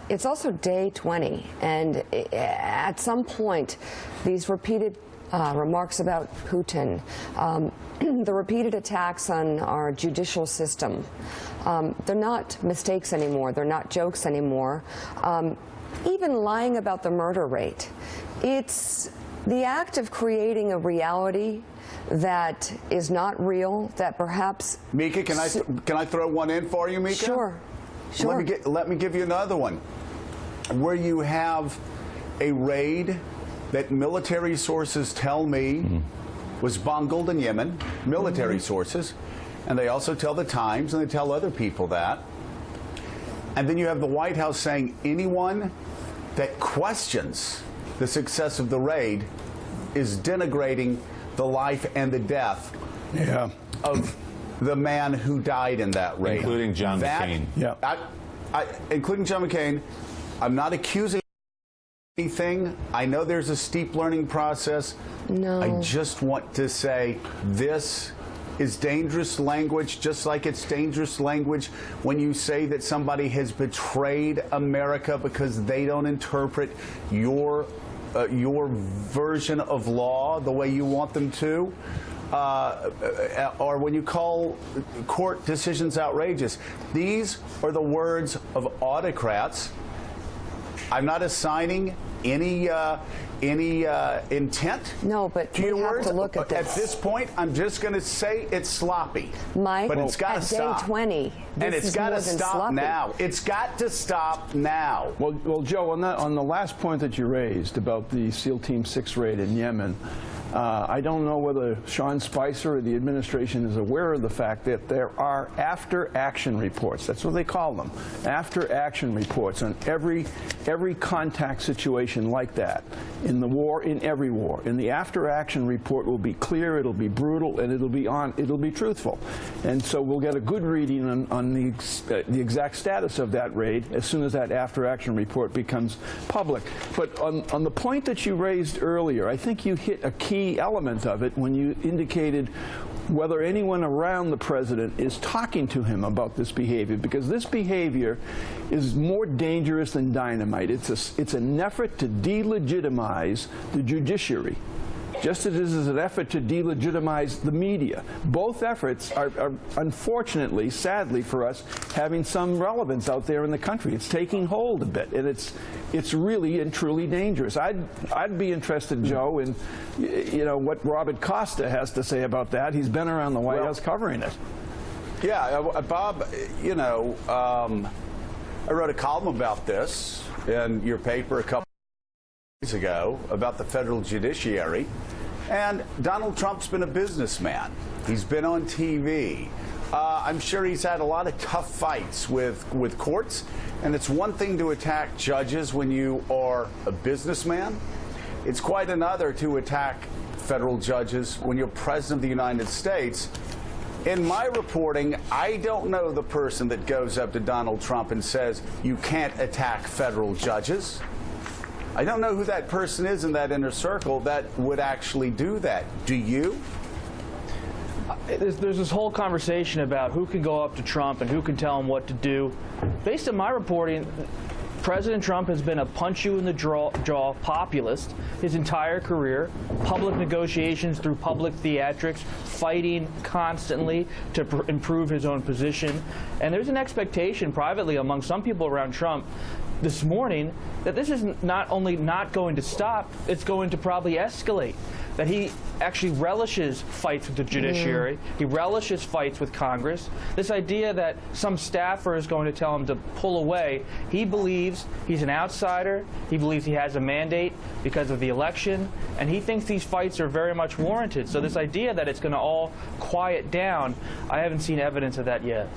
It's also day 20, and at some point, these repeated remarks about Putin, the repeated attacks on our judicial system, they're not mistakes anymore. They're not jokes anymore. Even lying about the murder rate, it's the act of creating a reality that is not real, that perhaps... Mika, can I throw one in for you, Mika? Sure. Sure. Let me give you another one, where you have a raid that military sources tell me was bungled in Yemen, military sources, and they also tell the Times and they tell other people that. And then you have the White House saying anyone that questions the success of the raid is denigrating the life and the death of the man who died in that raid. Including John McCain. Yeah. Including John McCain. I'm not accusing anything. I know there's a steep learning process. No. I just want to say this is dangerous language, just like it's dangerous language when you say that somebody has betrayed America because they don't interpret your version of law the way you want them to. Or when you call court decisions outrageous. These are the words of autocrats. I'm not assigning any intent. No, but to your we have words. to look at this. At this point, I'm just going to say it's sloppy. Mike, but it's got to stop. Day 20, and it's got to stop sloppy. now. It's got to stop now. Well, Joe, on the last point that you raised about the SEAL Team 6 raid in Yemen, I don't know whether Sean Spicer or the administration is aware of the fact that there are after-action reports. That's what they call them, after-action reports on every contact situation like that in the war, in every war. And the after-action report will be clear, it'll be brutal, and it'll be truthful. And so we'll get a good reading on the exact status of that raid as soon as that after-action report becomes public. But on the point that you raised earlier, I think you hit a key element of it when you indicated whether anyone around the president is talking to him about this behavior, because this behavior is more dangerous than dynamite. It's an effort to delegitimize the judiciary, just as it is an effort to delegitimize the media. Both efforts are unfortunately, sadly for us, having some relevance out there in the country. It's taking hold a bit, and it's really and truly dangerous. I'd be interested, Joe, in what Robert Costa has to say about that. He's been around the White House covering it. Yeah, Bob, I wrote a column about this in your paper a couple days ago about the federal judiciary. And Donald Trump's been a businessman. He's been on TV. I'm sure he's had a lot of tough fights with courts. And it's one thing to attack judges when you are a businessman. It's quite another to attack federal judges when you're president of the United States. In my reporting, I don't know the person that goes up to Donald Trump and says, you can't attack federal judges. I don't know who that person is in that inner circle that would actually do that. Do you? There's this whole conversation about who can go up to Trump and who can tell him what to do. Based on my reporting, President Trump has been a punch-you-in-the-jaw populist his entire career, public negotiations through public theatrics, fighting constantly to improve his own position. And there's an expectation privately among some people around Trump this morning that this is not only not going to stop, it's going to probably escalate. That he actually relishes fights with the judiciary. He relishes fights with Congress. This idea that some staffer is going to tell him to pull away, he believes he's an outsider. He believes he has a mandate because of the election, and he thinks these fights are very much warranted. So this idea that it's going to all quiet down, I haven't seen evidence of that yet.